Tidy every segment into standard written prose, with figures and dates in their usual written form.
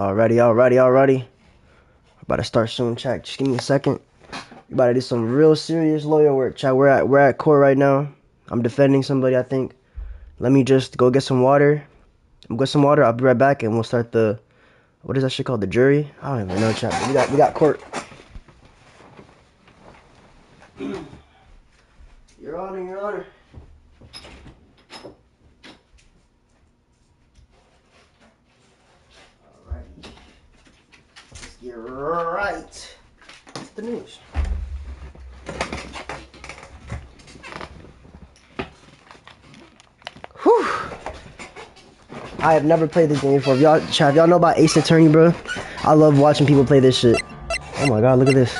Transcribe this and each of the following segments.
Alrighty. About to start soon, chat. Just give me a second. We about to do some real serious lawyer work, chat. We're at court right now. I'm defending somebody, I think. Let me just go get some water. I'll be right back, and we'll start the what is that shit called? The jury? I don't even know, chat. But we got court. Your Honor. Alrighty. Let's get right. What's the news? Whew. I have never played this game before. If y'all know about Ace Attorney, bro? I love watching people play this shit. Oh my god, look at this.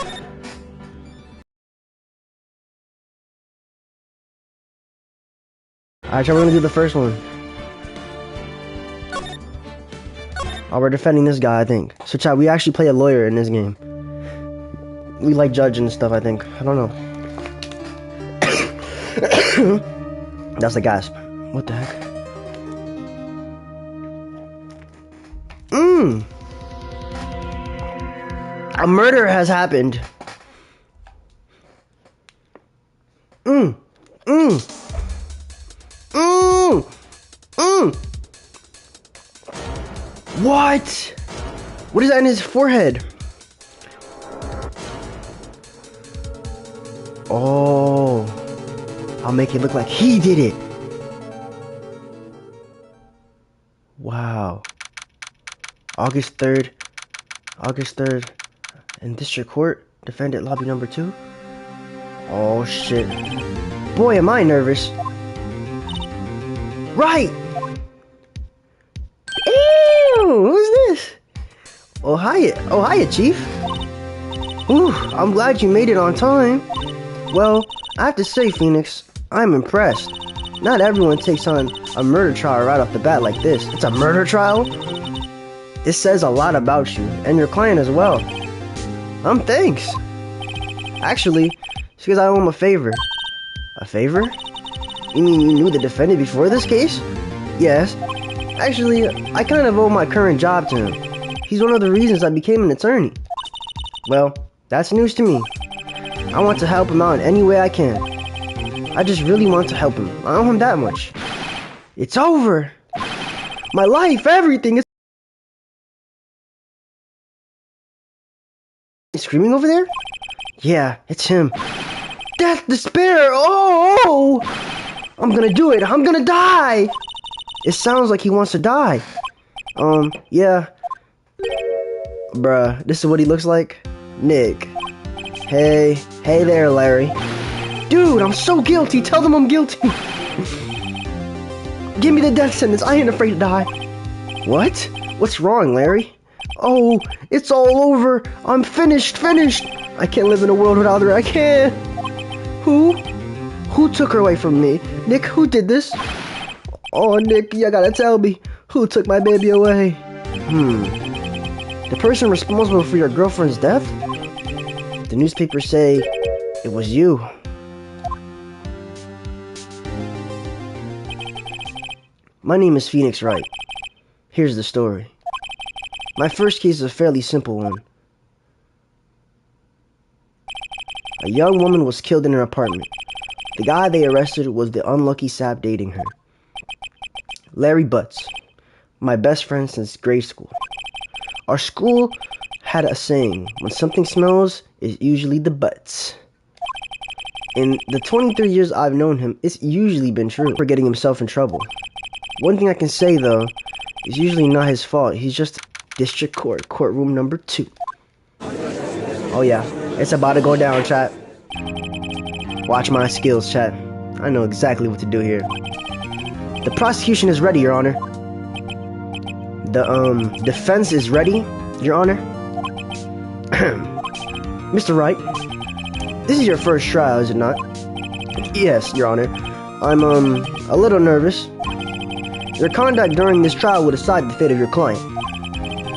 Alright, chat, we're gonna do the first one. Oh, we're defending this guy, I think. So, chat, we actually play a lawyer in this game. We like judging and stuff, I think. I don't know. That's a gasp. What the heck? A murder has happened. What? What is that in his forehead? Oh, I'll make it look like he did it. Wow. August 3rd, in District Court, defendant lobby number 2. Oh shit. Boy, am I nervous. Right! Ew, who's this? Oh, hiya, Chief. Ooh, I'm glad you made it on time. Well, I have to say, Phoenix, I'm impressed. Not everyone takes on a murder trial right off the bat like this. It's a murder trial? It says a lot about you, and your client as well. Thanks. Actually, it's because I owe him a favor. A favor? You mean you knew the defendant before this case? Yes. Actually, I kind of owe my current job to him. He's one of the reasons I became an attorney. Well, that's news to me. I want to help him out in any way I can. I just really want to help him. I owe him that much. It's over. My life, everything is... Screaming over there? Yeah, it's him. Death, despair, oh! I'm gonna do it, I'm gonna die! It sounds like he wants to die. Yeah. Bruh, this is what he looks like? Nick. Hey there, Larry. Dude, I'm so guilty, tell them I'm guilty. Give me the death sentence, I ain't afraid to die. What? What's wrong, Larry? Oh, it's all over. I'm finished. I can't live in a world without her. I can't. Who? Who took her away from me? Nick, who did this? Oh, Nick, you gotta tell me. Who took my baby away? The person responsible for your girlfriend's death? The newspapers say it was you. My name is Phoenix Wright. Here's the story. My first case is a fairly simple one. A young woman was killed in her apartment. The guy they arrested was the unlucky sap dating her. Larry Butts, my best friend since grade school. Our school had a saying, when something smells, it's usually the butts. In the 23 years I've known him, it's usually been true for getting himself in trouble. One thing I can say though, it's usually not his fault. He's just District Court, courtroom number 2. Oh yeah, it's about to go down, chat. Watch my skills, chat. I know exactly what to do here. The prosecution is ready, Your Honor. The defense is ready, Your Honor. Mr. Wright, this is your first trial, is it not? Yes, Your Honor. I'm a little nervous. Your conduct during this trial will decide the fate of your client.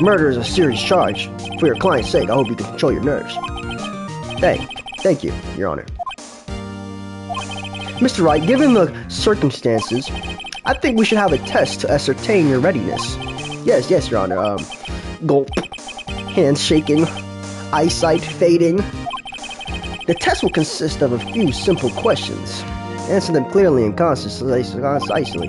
Murder is a serious charge. For your client's sake, I hope you can control your nerves. Thank you, Your Honor. Mr. Wright, given the circumstances, I think we should have a test to ascertain your readiness. Yes, Your Honor. Gulp. Hands shaking. Eyesight fading. The test will consist of a few simple questions. Answer them clearly and concisely.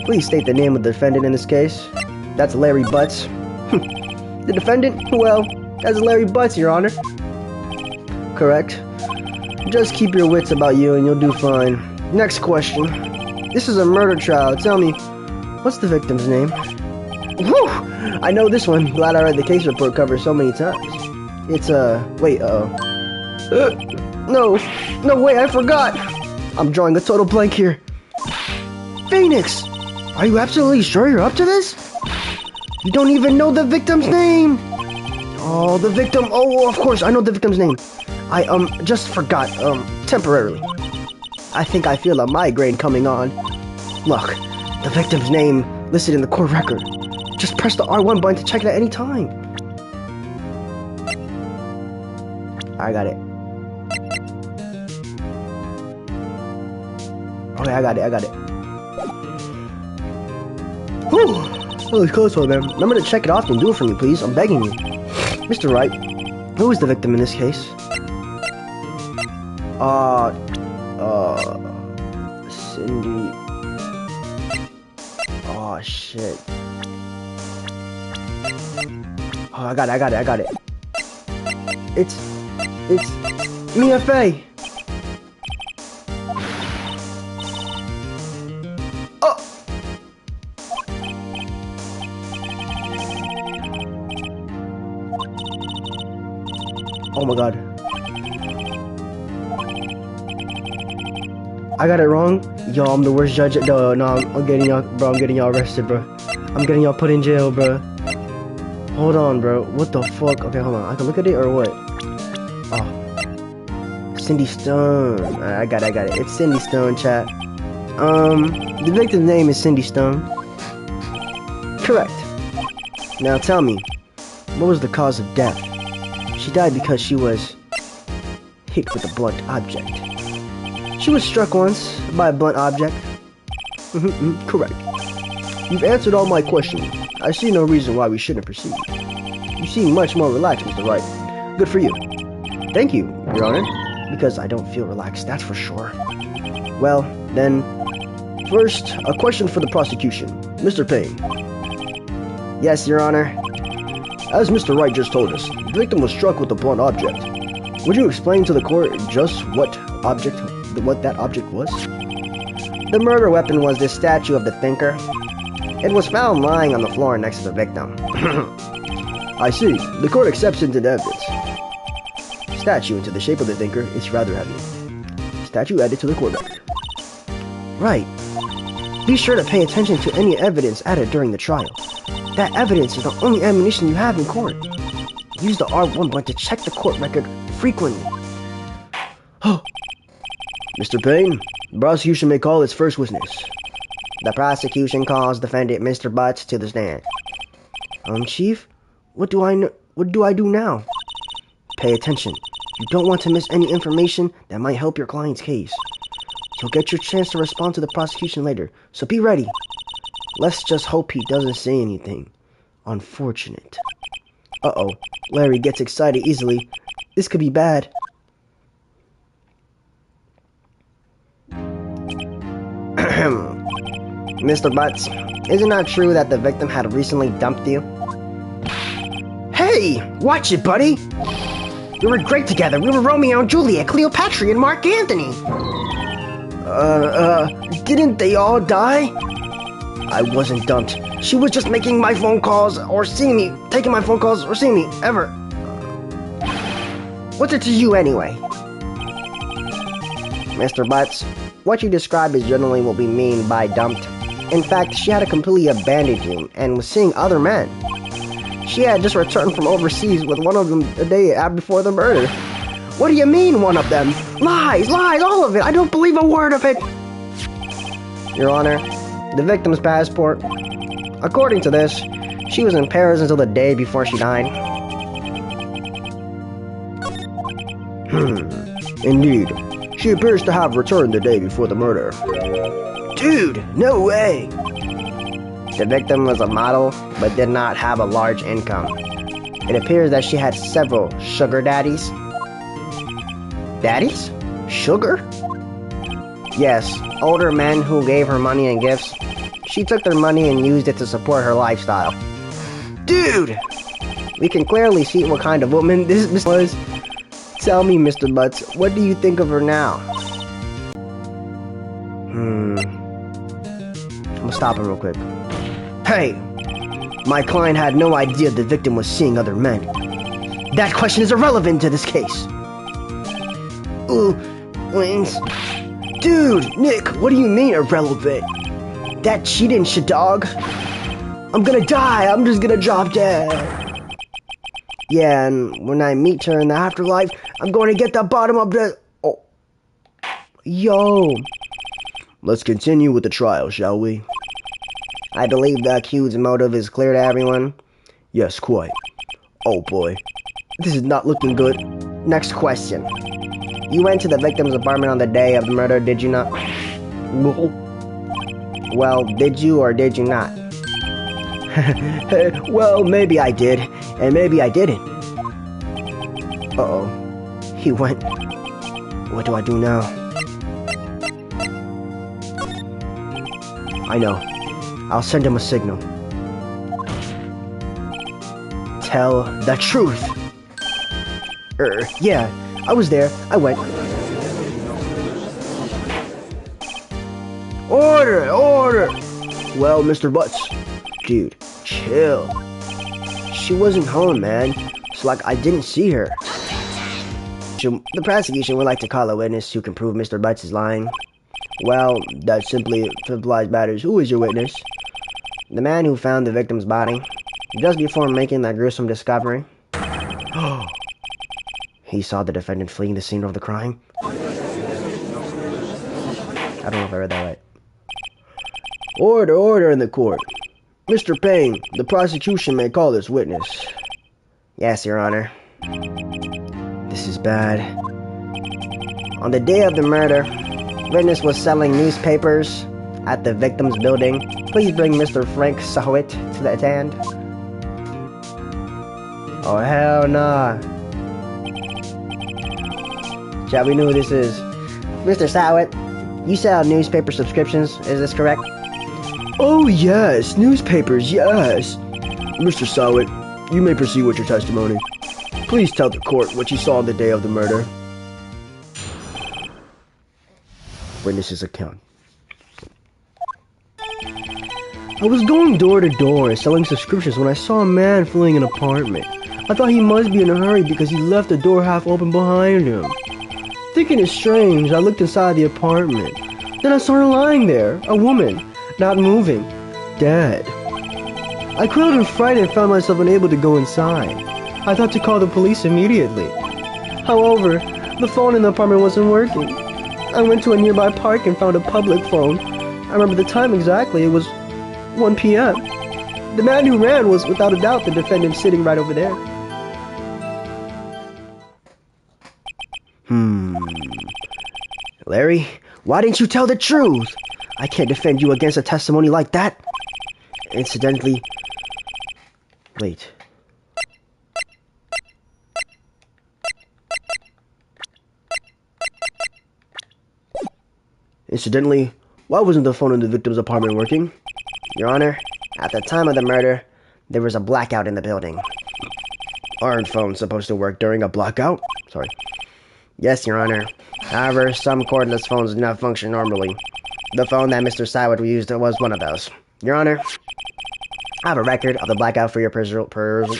Please state the name of the defendant in this case. That's Larry Butts. The defendant? Well, that's Larry Butts, Your Honor. Correct. Just keep your wits about you and you'll do fine. Next question. This is a murder trial. Tell me, what's the victim's name? Whew! I know this one. Glad I read the case report cover so many times. It's, wait, no, wait, I forgot. I'm drawing a total blank here. Phoenix! Are you absolutely sure you're up to this? You don't even know the victim's name! Oh, the victim, oh, of course, I know the victim's name. I, just forgot, temporarily. I think I feel a migraine coming on. Look, the victim's name listed in the court record. Just press the R1 button to check it at any time. I got it. Okay, I got it. Whew! That was close one, man. Remember to check it often. Do it for me, please. I'm begging you. Mr. Wright, who is the victim in this case? Cindy. Oh, shit. Oh, I got it. It's Mia Fey. Oh. Oh my god. I got it wrong? Yo, I'm the worst judge. No, I'm getting y'all, bro. I'm getting y'all arrested, bro. I'm getting y'all put in jail, bro. Hold on, bro. What the fuck? Okay, hold on. I can look at it or what? Oh. Cindy Stone. I got it. It's Cindy Stone, chat. The victim's name is Cindy Stone. Correct. Now tell me, what was the cause of death? She died because she was hit with a blunt object. She was struck once by a blunt object. Correct. You've answered all my questions. I see no reason why we shouldn't proceed. You seem much more relaxed, Mr. Wright. Good for you. Thank you, Your Honor. Because I don't feel relaxed, that's for sure. Well, then, first, a question for the prosecution. Mr. Payne. Yes, Your Honor. As Mr. Wright just told us, the victim was struck with a blunt object. Would you explain to the court just what that object was? The murder weapon was this statue of the thinker. It was found lying on the floor next to the victim. I see. The court accepts into the evidence. Statue into the shape of the thinker is rather heavy. Statue added to the court record. Right. Be sure to pay attention to any evidence added during the trial. That evidence is the only ammunition you have in court. Use the R1 button to check the court record frequently. Mr. Payne, the prosecution may call its first witness. The prosecution calls defendant Mr. Butts to the stand. Chief? What do I do now? Pay attention. You don't want to miss any information that might help your client's case. You'll get your chance to respond to the prosecution later, so be ready. Let's just hope he doesn't say anything unfortunate. Uh-oh. Larry gets excited easily. This could be bad. Mr. Butts, is it not true that the victim had recently dumped you? Hey! Watch it, buddy! We were great together. We were Romeo and Juliet, Cleopatra, and Mark Antony! Didn't they all die? I wasn't dumped. She was just making my phone calls or seeing me, taking my phone calls or seeing me, ever. What's it to you anyway? Mr. Butts, what you describe is generally what we mean by dumped. In fact, she had a completely abandoned you and was seeing other men. She had just returned from overseas with one of them the day before the murder. What do you mean, one of them? Lies, all of it. I don't believe a word of it. Your Honor, the victim's passport. According to this, she was in Paris until the day before she died. Indeed. She appears to have returned the day before the murder. Dude, no way! The victim was a model, but did not have a large income. It appears that she had several sugar daddies. Daddies? Sugar? Yes, older men who gave her money and gifts. She took their money and used it to support her lifestyle. Dude! We can clearly see what kind of woman this was. Tell me, Mr. Butts, what do you think of her now? I'm gonna stop him real quick. Hey! My client had no idea the victim was seeing other men. That question is irrelevant to this case. Ooh, wings. Dude, Nick, what do you mean irrelevant? That cheating shit, dog. I'm gonna die. I'm just gonna drop dead. Yeah, and when I meet her in the afterlife, I'm going to get the bottom of the... Oh. Yo. Let's continue with the trial, shall we? I believe the accused's motive is clear to everyone. Yes, quite. Oh boy. This is not looking good. Next question. You went to the victim's apartment on the day of the murder, did you not? Well, did you or did you not? Well, maybe I did, and maybe I didn't. Uh-oh. He went. What do I do now? I know. I'll send him a signal. Tell the truth. Yeah, I was there. I went. Order! Order! Well, Mr. Butts. Dude, chill. She wasn't home, man. It's like I didn't see her. The prosecution would like to call a witness who can prove Mr. Butts is lying. Well, that simply implies matters. Who is your witness? The man who found the victim's body, just before making that gruesome discovery. He saw the defendant fleeing the scene of the crime. I don't know if I read that right. Order, order in the court. Mr. Payne, the prosecution may call this witness. Yes, Your Honor. This is bad. On the day of the murder, witness was selling newspapers at the victim's building. Please bring Mr. Frank Sahwit to the stand. Oh, hell nah. Shall we know who this is? Mr. Sahwit, you sell newspaper subscriptions, is this correct? Oh, yes, newspapers, yes. Mr. Sahwit, you may proceed with your testimony. Please tell the court what you saw on the day of the murder. Witness's account. I was going door to door and selling subscriptions when I saw a man fleeing an apartment. I thought he must be in a hurry because he left the door half open behind him. Thinking it's strange, I looked inside the apartment. Then I saw her lying there, a woman, not moving, dead. I quailed in fright and found myself unable to go inside. I thought to call the police immediately. However, the phone in the apartment wasn't working. I went to a nearby park and found a public phone. I remember the time exactly, it was 1 p.m. The man who ran was without a doubt the defendant sitting right over there. Larry, why didn't you tell the truth? I can't defend you against a testimony like that. Incidentally, wait. Incidentally, why wasn't the phone in the victim's apartment working? Your Honor, at the time of the murder, there was a blackout in the building. Aren't phones supposed to work during a blackout? Sorry. Yes, Your Honor. However, some cordless phones do not function normally. The phone that Mr. Syward used was one of those. Your Honor, I have a record of the blackout for your perusal.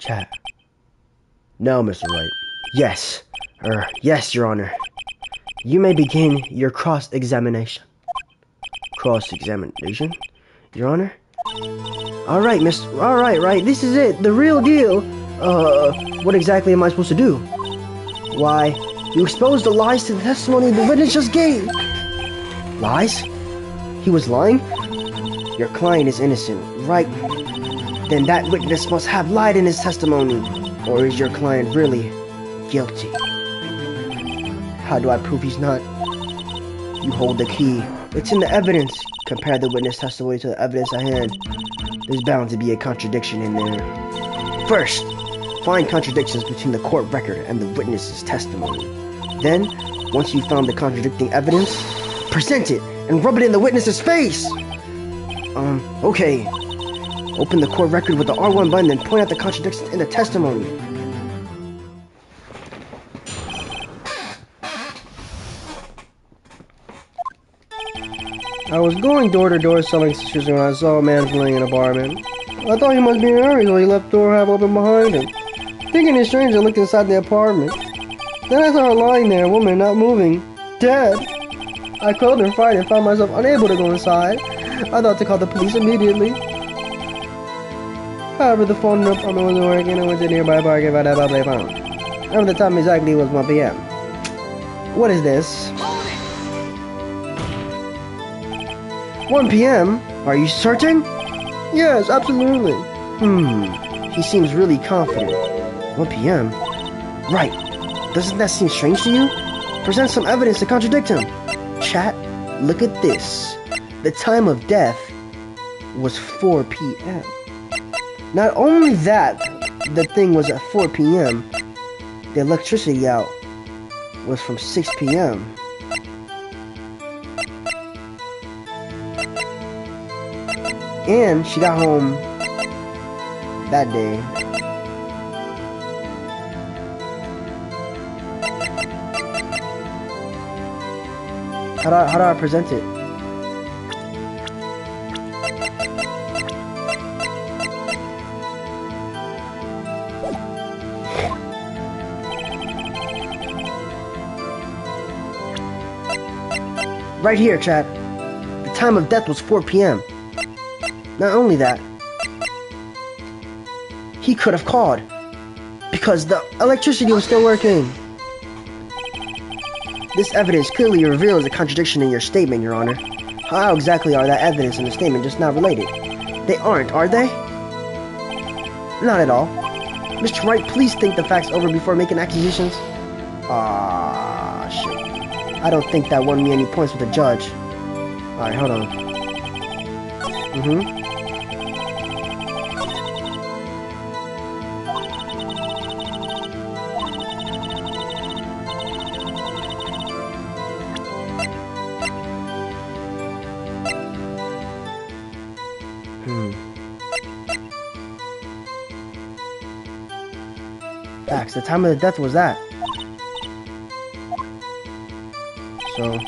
Chat. No, Mr. Wright. Yes. Yes, Your Honor. You may begin your cross-examination. Cross-examination? Your Honor? Alright, right, this is it, the real deal. What exactly am I supposed to do? Why, you exposed the lies to the testimony the witness just gave. Lies? He was lying? Your client is innocent, right? Then that witness must have lied in his testimony. Or is your client really guilty. How do I prove he's not? You hold the key. It's in the evidence. Compare the witness testimony to the evidence at hand. There's bound to be a contradiction in there. First, find contradictions between the court record and the witness's testimony. Then, once you've found the contradicting evidence, present it and rub it in the witness's face! Okay. Open the court record with the R1 button and point out the contradictions in the testimony. I was going door to door selling shoes when I saw a man fleeing an apartment. I thought he must be in a hurry, so he left the door half open behind him. Thinking it's strange, I looked inside the apartment. Then I saw her lying there, a woman not moving, dead. I called her fright and found myself unable to go inside. I thought to call the police immediately. However, the phone in the apartment wasn't working. I went to a nearby park and found out about my phone. Remember the time exactly was 1 p.m. What is this? 1 p.m.? Are you certain? Yes, absolutely. He seems really confident. 1 p.m.? Right. Doesn't that seem strange to you? Present some evidence to contradict him. Chat, look at this. The time of death was 4 p.m. Not only that, the thing was at 4 p.m., the electricity out was from 6 p.m. And she got home that day. How do I present it? Right here, chat. The time of death was 4 p.m. Not only that, he could have called because the electricity was still working. This evidence clearly reveals a contradiction in your statement, Your Honor. How exactly are that evidence and the statement just not related? They aren't, are they? Not at all. Mr. Wright, please think the facts over before making accusations. Ah, shit. I don't think that won me any points with the judge. Alright, hold on. Facts. The time of the death was that. So.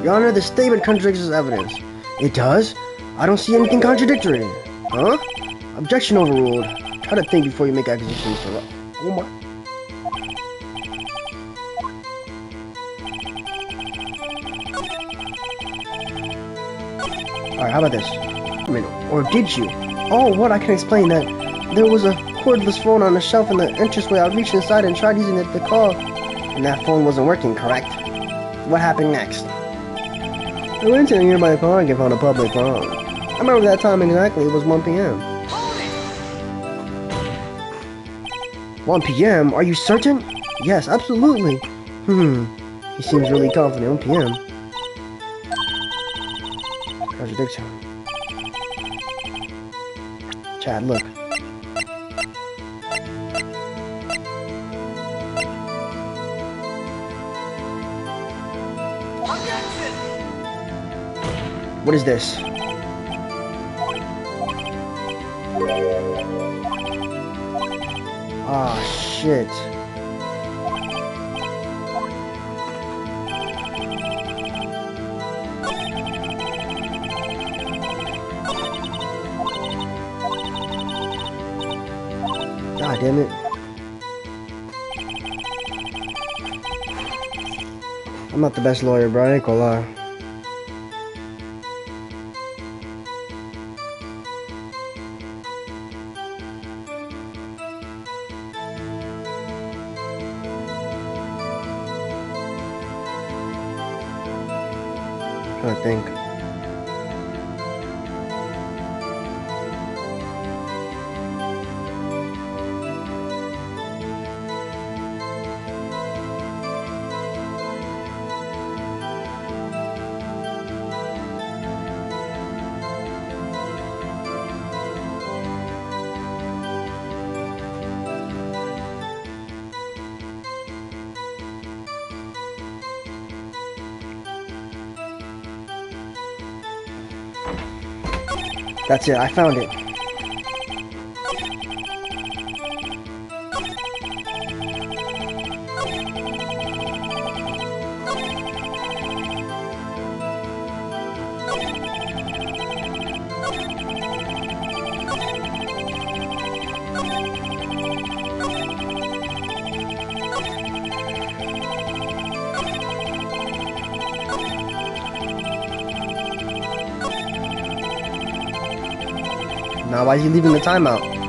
Your Honor, the statement contradicts this evidence. It does? I don't see anything contradictory. Huh? Objection overruled. Try to think before you make accusations. Oh my. Alright, how about this? Or did you? Oh, what? I can explain that. There was a cordless phone on the shelf in the entranceway. I reached inside and tried using it to call. And that phone wasn't working, correct? What happened next? I went to a nearby park and found a public phone. I remember that time exactly. It was 1 p.m. 1 p.m.? Are you certain? Yes, absolutely. He seems really confident. 1 p.m. Contradiction. Chad, look. What is this? Ah, shit. damn it. I'm not the best lawyer, bro. I ain't gonna lie. I think. That's it, I found it. Now, why is he leaving the timeout?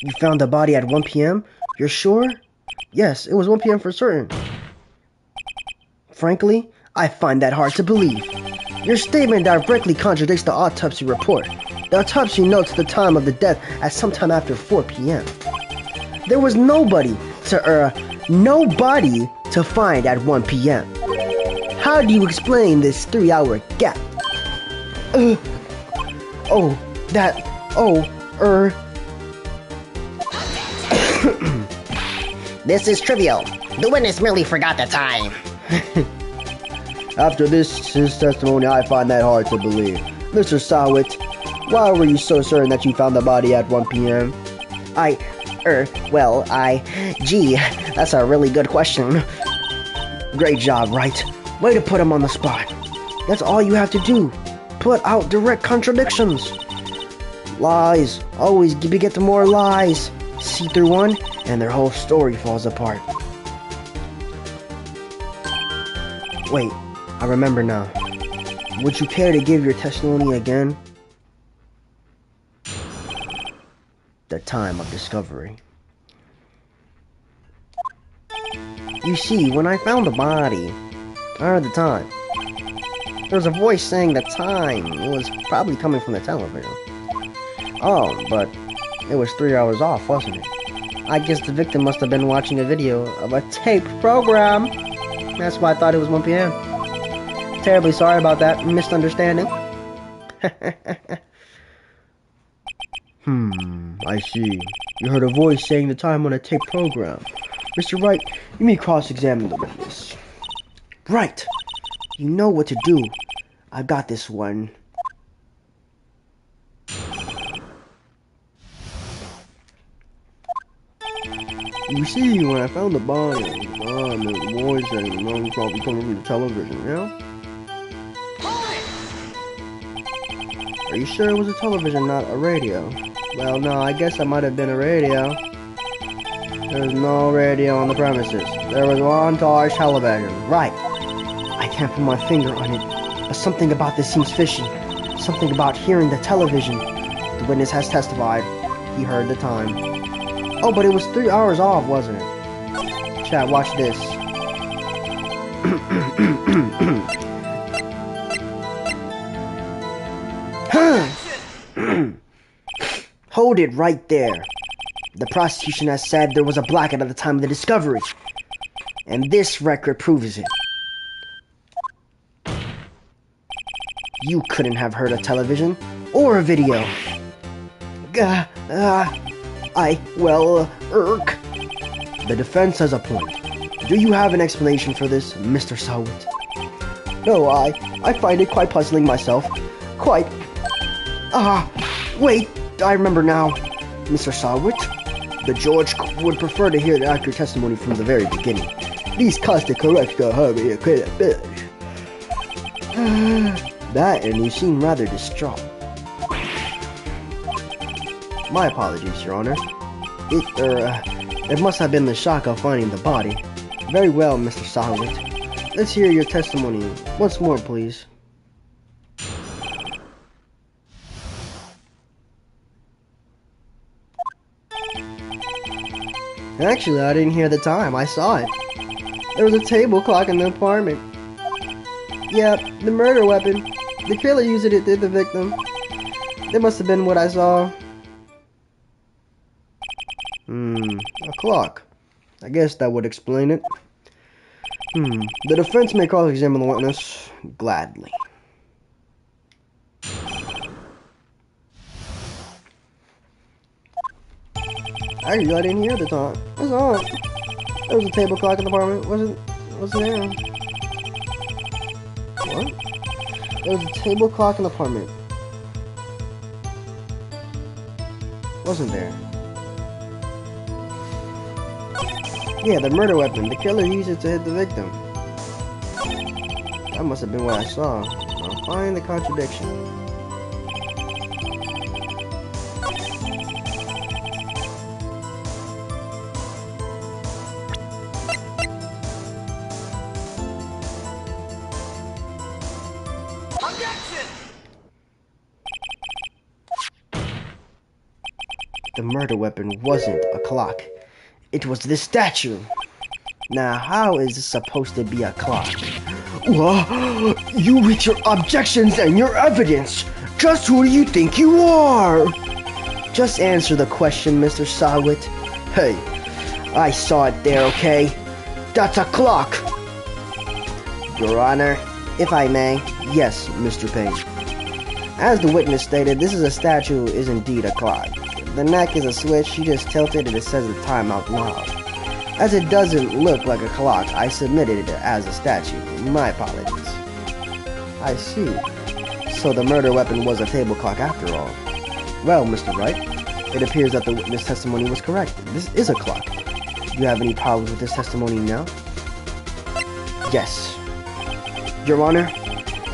You found the body at 1 p.m.? You're sure? Yes, it was 1 p.m. for certain. Frankly, I find that hard to believe. Your statement directly contradicts the autopsy report. The autopsy notes the time of the death as sometime after 4 p.m. There was nobody to find at 1 p.m. How do you explain this 3-hour gap? This is trivial. The witness merely forgot the time. After his testimony, I find that hard to believe. Mr. Sawit, why were you so certain that you found the body at 1 p.m.? Gee, that's a really good question. Great job, Wright. Way to put him on the spot. That's all you have to do. Put out direct contradictions. Lies. Always beget to more lies. See through one, and their whole story falls apart. Wait, I remember now. Would you care to give your testimony again? The time of discovery. You see, when I found the body, I heard the time. There was a voice saying the time. It was probably coming from the television. Oh, but it was 3 hours off, wasn't it? I guess the victim must have been watching a video of a taped program. That's why I thought it was 1 p.m. Terribly sorry about that misunderstanding. I see. You heard a voice saying the time on a taped program. Mr. Wright, you may cross-examine the witness. Right. You know what to do. I got this one. You see, when I found the body, the voice saying the noise probably coming from the television, yeah? Are you sure it was a television, not a radio? Well, no, I guess it might have been a radio. There was no radio on the premises. There was one tall television. Right. I can't put my finger on it, but something about this seems fishy. Something about hearing the television. The witness has testified. He heard the time. Oh, but it was 3 hours off, wasn't it? Chat, watch this. Hold it right there. The prosecution has said there was a blackout at the time of the discovery. And this record proves it. You couldn't have heard a television or a video. The defense has a point. Do you have an explanation for this, Mr. Sawit? No, I find it quite puzzling myself. Quite. Wait, I remember now. Mr. Sawit, the George would prefer to hear the accurate testimony from the very beginning. These constant corrections hurt me credibility. That, and you seem rather distraught. My apologies, Your Honor. It must have been the shock of finding the body. Very well, Mr. Sawit. Let's hear your testimony once more, please. Actually, I didn't hear the time. I saw it. There was a table clock in the apartment. Yep, the murder weapon. The killer used it to hit the victim. That must have been what I saw. A clock. I guess that would explain it. The defense may cross-examine the witness. Gladly. Actually, I didn't hear the time. I saw it. There was a table clock in the apartment. Wasn't there? What? There was a table clock in the apartment. Wasn't there? Yeah, the murder weapon. The killer used it to hit the victim. That must have been what I saw. I'll find the contradiction. Objection! The murder weapon wasn't a clock. It was this statue. Now, how is this supposed to be a clock? You with your objections and your evidence. Just who do you think you are? Just answer the question, Mr. Sawit. Hey, I saw it there, okay? That's a clock. Your Honor, if I may. Yes, Mr. Payne. As the witness stated, this is a statue is indeed a clock. The neck is a switch, you just tilt it and it says the time out loud. As it doesn't look like a clock, I submitted it as a statue. My apologies. I see. So the murder weapon was a table clock after all. Well, Mr. Wright, it appears that the witness testimony was correct. This is a clock. Do you have any problems with this testimony now? Yes. Your Honor,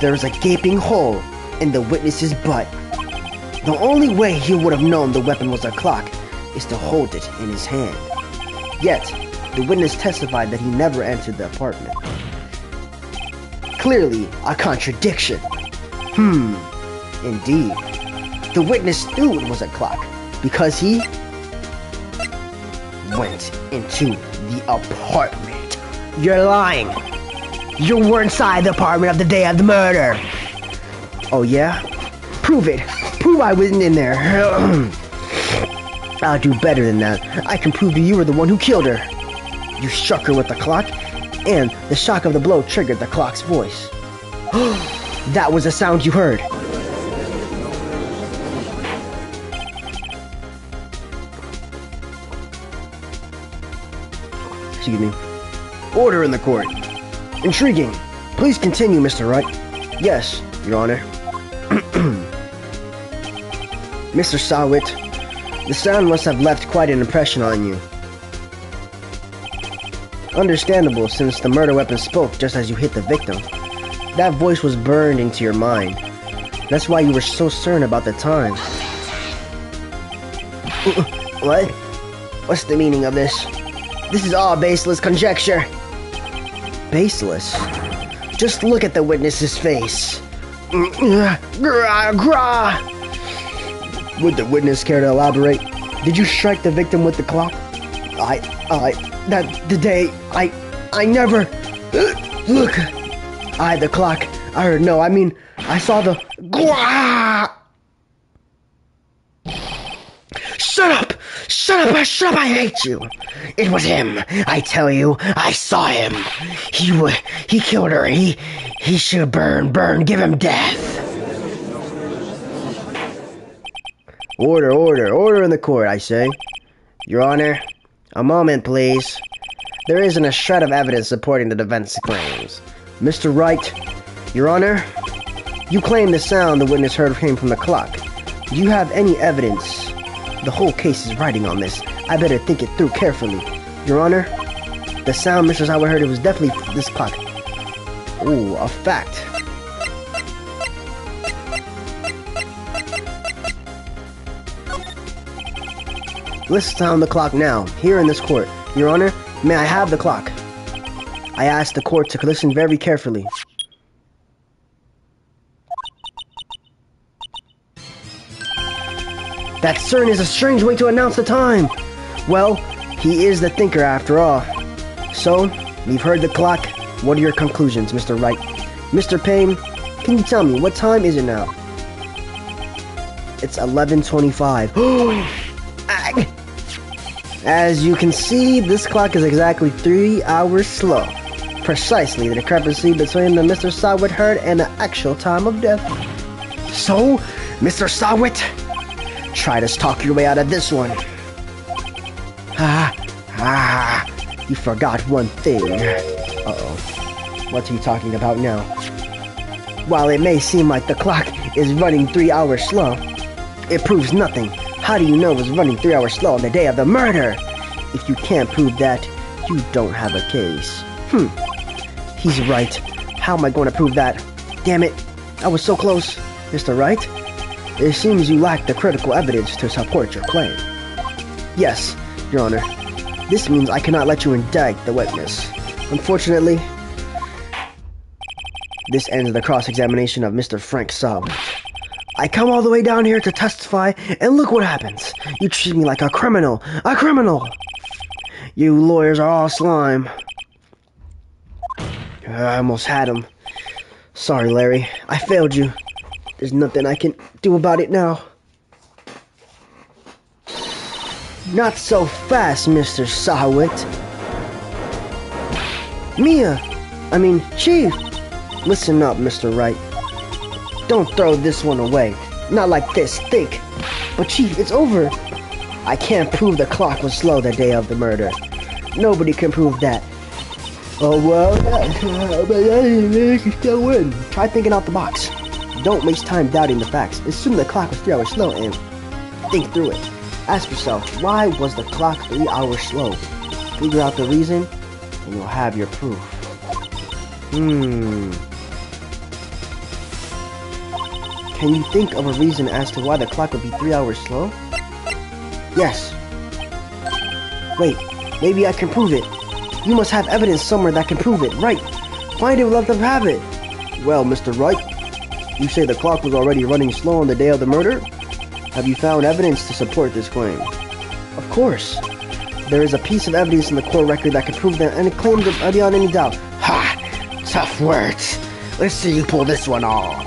there is a gaping hole in the witness's butt. The only way he would have known the weapon was a clock is to hold it in his hand. Yet, the witness testified that he never entered the apartment. Clearly, a contradiction. Indeed. The witness knew it was a clock because he went into the apartment. You're lying. You were inside the apartment of the day of the murder. Oh yeah? Prove it. Prove I wasn't in there. I'll do better than that. I can prove that you were the one who killed her. You struck her with the clock, and the shock of the blow triggered the clock's voice. That was the sound you heard. Excuse me. Order in the court. Intriguing. Please continue, Mr. Wright. Yes, Your Honor. Mr. Sawit, the sound must have left quite an impression on you. Understandable, since the murder weapon spoke just as you hit the victim. That voice was burned into your mind. That's why you were so certain about the time. What? What's the meaning of this? This is all baseless conjecture. Baseless? Just look at the witness's face. Would the witness care to elaborate? Did you strike the victim with the clock? I never... Look! The clock. I heard, no, I mean, I saw the... Shut up! Shut up, I hate you! It was him, I tell you, I saw him. He killed her, he should burn, give him death. Order in the court, I say. Your Honor, a moment, please. There isn't a shred of evidence supporting the defense's claims. Mr. Wright, Your Honor, you claim the sound the witness heard came from the clock. Do you have any evidence? The whole case is riding on this. I better think it through carefully. Your Honor, the sound Mr. Sawa heard, it was definitely this clock. Ooh, a fact. Let's sound the clock now, here in this court. Your Honor, may I have the clock? I ask the court to listen very carefully. That certain is a strange way to announce the time. Well, he is the thinker after all. So, we've heard the clock. What are your conclusions, Mr. Wright? Mr. Payne, can you tell me, what time is it now? It's 11:25. As you can see, this clock is exactly 3 hours slow. Precisely the discrepancy between the Mr. Sawit heard and the actual time of death. So, Mr. Sawit, try to talk your way out of this one. You forgot one thing. Uh-oh. What's he talking about now? While it may seem like the clock is running 3 hours slow, it proves nothing. How do you know it was running 3 hours slow on the day of the murder? If you can't prove that, you don't have a case. He's right. How am I going to prove that? Damn it. I was so close. Mr. Wright, it seems you lack the critical evidence to support your claim. Yes, Your Honor. This means I cannot let you indict the witness. Unfortunately, this ends the cross-examination of Mr. Frank Sawit. I come all the way down here to testify, and look what happens. You treat me like a criminal. A criminal! You lawyers are all slime. I almost had him. Sorry, Larry. I failed you. There's nothing I can do about it now. Not so fast, Mr. Sawit. Chief. Listen up, Mr. Wright. Don't throw this one away. Not like this, think. But Chief, it's over. I can't prove the clock was slow the day of the murder. Nobody can prove that. Oh, well, you can still win. Try thinking out the box. Don't waste time doubting the facts. Assume the clock was 3 hours slow and think through it. Ask yourself, why was the clock 3 hours slow? Figure out the reason, and you'll have your proof. Can you think of a reason as to why the clock would be 3 hours slow? Yes. Wait, maybe I can prove it. You must have evidence somewhere that can prove it, right? Find it, let them have it. Well, Mr. Wright, you say the clock was already running slow on the day of the murder? Have you found evidence to support this claim? Of course. There is a piece of evidence in the court record that can prove that any claims are beyond any doubt. Ha! Tough words. Let's see you pull this one off.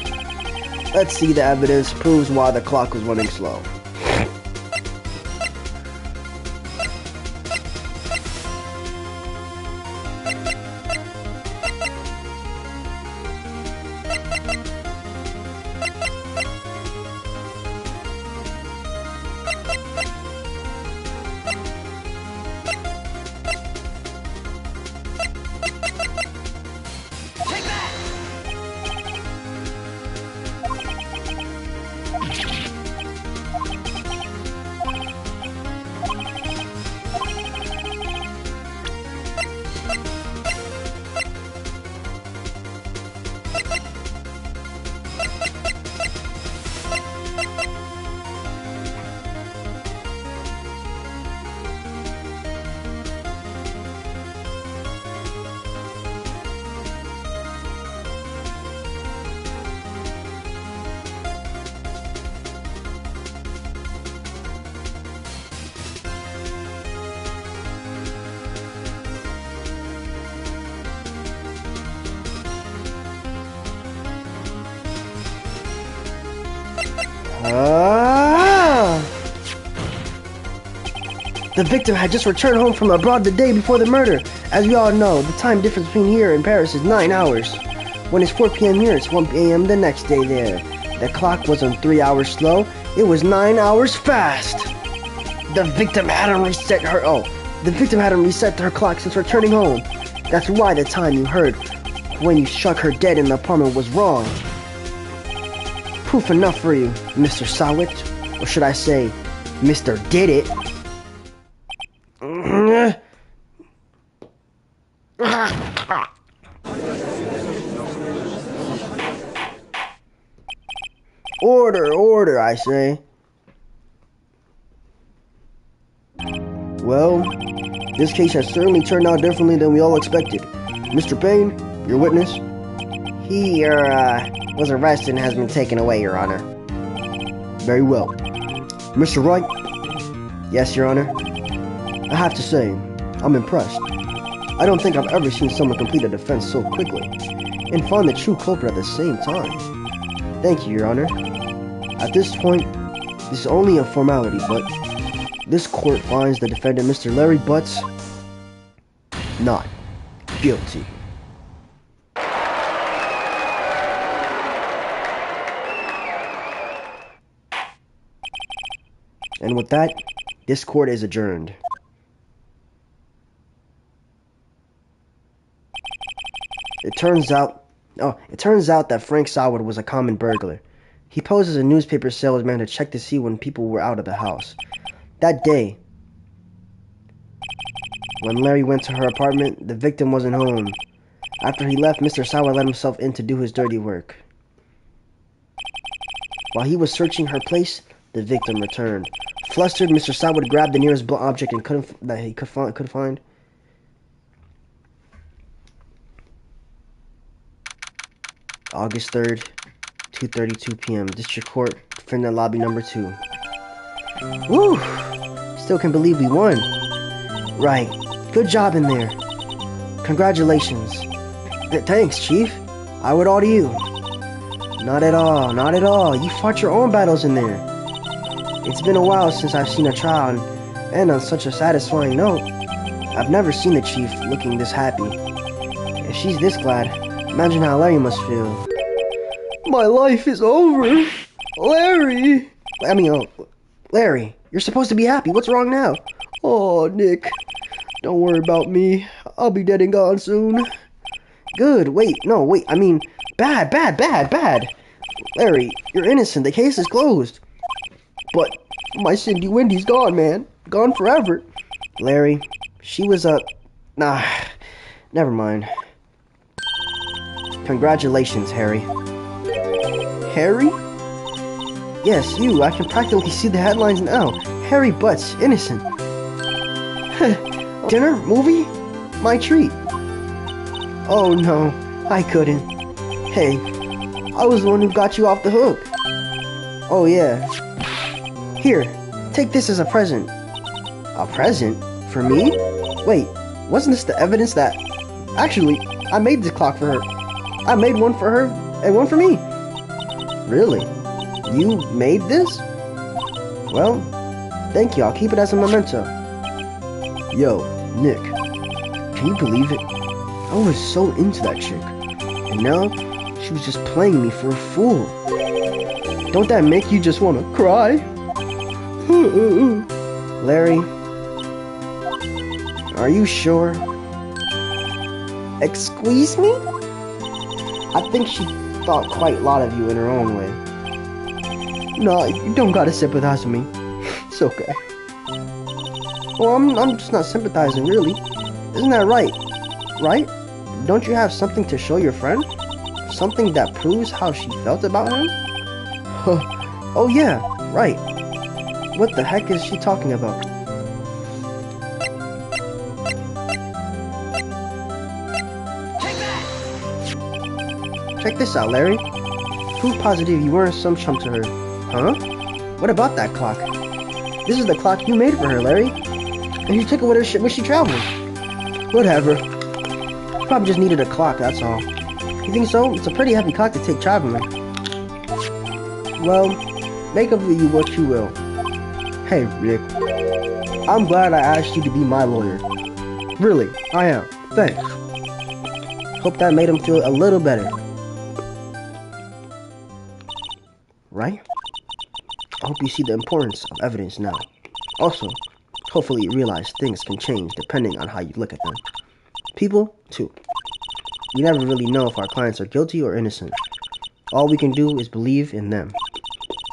Let's see the evidence proves why the clock was running slow. The victim had just returned home from abroad the day before the murder. As we all know, the time difference between here and Paris is 9 hours. When it's 4 p.m. here, it's 1 a.m. the next day there. The clock wasn't 3 hours slow, it was 9 hours fast. The victim hadn't reset her... Oh, The victim hadn't reset her clock since returning home. That's why the time you heard when you struck her dead in the apartment was wrong. Proof enough for you, Mr. Sawit. Or should I say, Mr. Did It. Order, I say. Well, this case has certainly turned out differently than we all expected. Mr. Payne, your witness? He, was arrested and has been taken away, Your Honor. Very well. Mr. Wright? Yes, Your Honor. I have to say, I'm impressed. I don't think I've ever seen someone complete a defense so quickly and find the true culprit at the same time. Thank you, Your Honor. At this point, this is only a formality, but this court finds the defendant, Mr. Larry Butts, not guilty. And with that, this court is adjourned. It turns out that Frank Saward was a common burglar. He posed as a newspaper salesman to check to see when people were out of the house. That day, when Larry went to her apartment, the victim wasn't home. After he left, Mr. Saward let himself in to do his dirty work. While he was searching her place, the victim returned. Flustered, Mr. Saward grabbed the nearest blunt object and could find. August 3rd, 2:32 p.m. District Court, Defendant Lobby Number 2. Woo! Still can't believe we won. Right. Good job in there. Congratulations. Thanks, Chief. I owe it all to you. Not at all, not at all. You fought your own battles in there. It's been a while since I've seen a trial, and on such a satisfying note, I've never seen the Chief looking this happy. If she's this glad, imagine how Larry must feel. My life is over. Larry. Larry, you're supposed to be happy. What's wrong now? Oh, Nick. Don't worry about me. I'll be dead and gone soon. Good. Wait. I mean, bad. Larry, you're innocent. The case is closed. But my Cindy Wendy's gone, man. Gone forever. Larry, she was Nah, never mind. Congratulations, Harry. Harry? Yes, you. I can practically see the headlines now. Harry Butts, innocent. Dinner? Movie? My treat. Oh no, I couldn't. Hey, I was the one who got you off the hook. Oh yeah. Here, take this as a present. A present? For me? Wait, wasn't this the evidence that... Actually, I made this clock for her. I made one for her and one for me. Really? You made this? Well, thank you. I'll keep it as a memento. Yo, Nick, can you believe it? I was so into that chick, and now she was just playing me for a fool. Don't that make you just want to cry? Larry, are you sure? Excuse me? I think she thought quite a lot of you in her own way. No, you don't gotta sympathize with me. It's okay. Well, I'm just not sympathizing, really. Isn't that right? Right? Don't you have something to show your friend? Something that proves how she felt about him? Oh yeah, right. What the heck is she talking about? Take that! Check this out, Larry. Proof positive you weren't some chump to her. Huh? What about that clock? This is the clock you made for her, Larry. And you took it with her when she traveled. Whatever. Probably just needed a clock, that's all. You think so? It's a pretty heavy clock to take traveling. Well, make of you what you will. Hey, Rick. I'm glad I asked you to be my lawyer. Really, I am. Thanks. Hope that made him feel a little better. Right? I hope you see the importance of evidence now. Also, Hopefully you realize things can change depending on how you look at them. People, too. We never really know if our clients are guilty or innocent. All we can do is believe in them.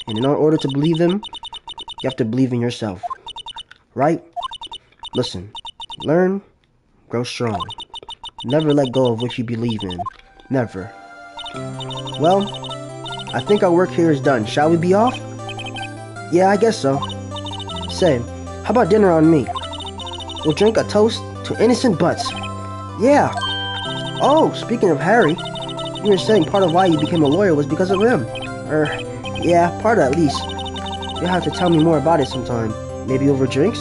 And in order to believe them, you have to believe in yourself. Right? Listen, learn, grow strong. Never let go of what you believe in. Never. Well, I think our work here is done. Shall we be off? Yeah, I guess so. Say, how about dinner on me? We'll drink a toast to innocent butts. Yeah. Oh, speaking of Harry, you were saying part of why you became a lawyer was because of him. Yeah, part at least. You'll have to tell me more about it sometime. Maybe over drinks?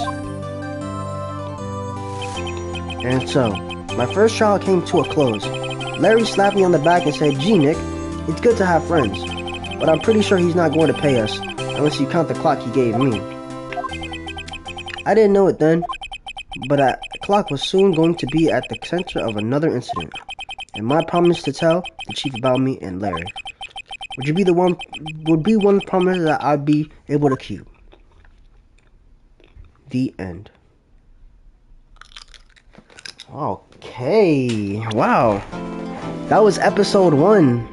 And so, my first trial came to a close. Larry slapped me on the back and said, "Gee, Nick, it's good to have friends. But I'm pretty sure he's not going to pay us, unless you count the clock he gave me." I didn't know it then, but that clock was soon going to be at the center of another incident, and my promise to tell the chief about me and Larry would be one promise that I'd be able to keep. The end. Okay, wow, that was episode 1.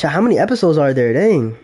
How many episodes are there? Dang.